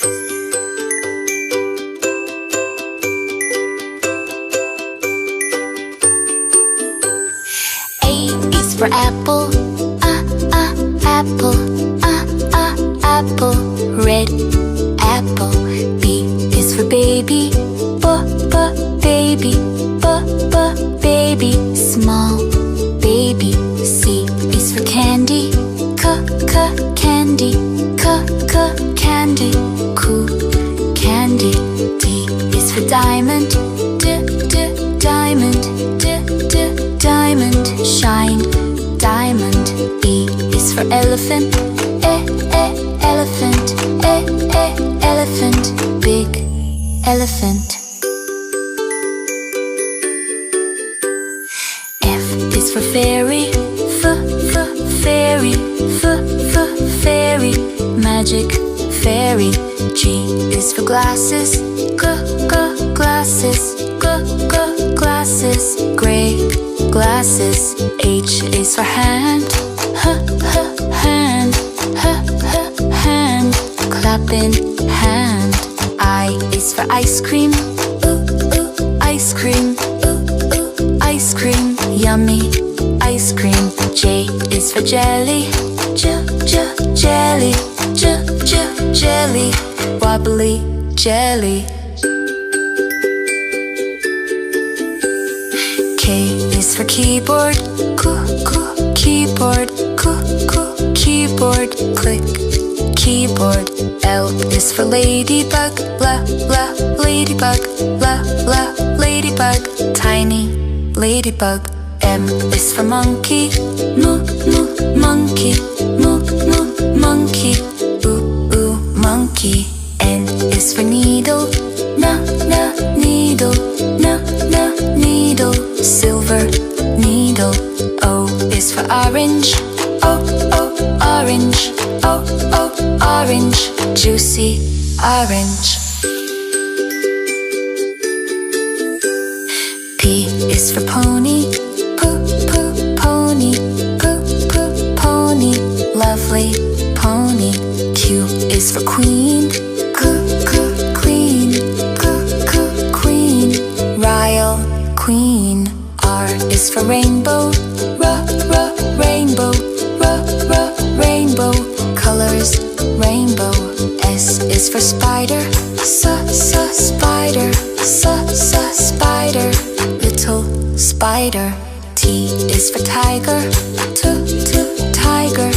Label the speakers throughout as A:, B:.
A: A is for apple, apple, apple, red apple. B is for baby, baby, baby, small baby. C is for candy, candy, candy, cool candy. D is for diamond, diamond, diamond, shine diamond. E is for elephant, elephant, elephant, big elephant. F is for fairy, fairy, fairy, magic fairy. G is for glasses, glasses, glasses, gray glasses. H is for hand, hand, hand, clapping hand. I is for ice cream, ice cream, ice cream, yummy ice cream. J is for jelly, jelly, jelly, wobbly jelly. K is for keyboard, keyboard, keyboard, click keyboard. L is for ladybug, ladybug, ladybug, tiny ladybug. M is for monkey, monkey, monkey, monkey. N is for needle, needle, needle, silver needle. O is for orange, orange, orange, juicy orange. P is for pony, pony, pony, lovely pony. Q is for queen, queen, queen, royal queen. R is for rainbow, rainbow, rainbow, colors rainbow. S is for spider, spider, spider, little spider. T is for tiger, tiger,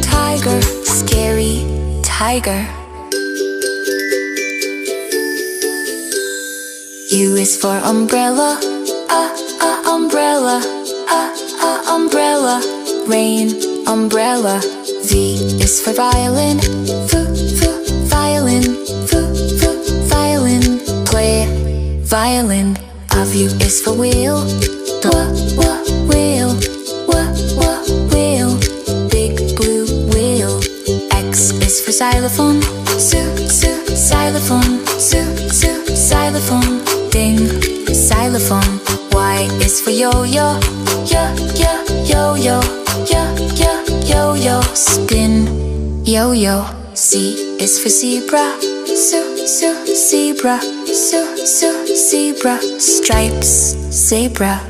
A: tiger, scary tiger. U is for umbrella, umbrella, umbrella, rain umbrella. V is for violin, violin, violin, play violin. W is for wheel, wheel, wheel, big blue wheel. X is for xylophone, xylophone, xylophone, ding, xylophone. Y is for yo-yo, yo-yo, yo-yo, spin, yo-yo. Z is for zebra, zebra, zebra, stripes, zebra.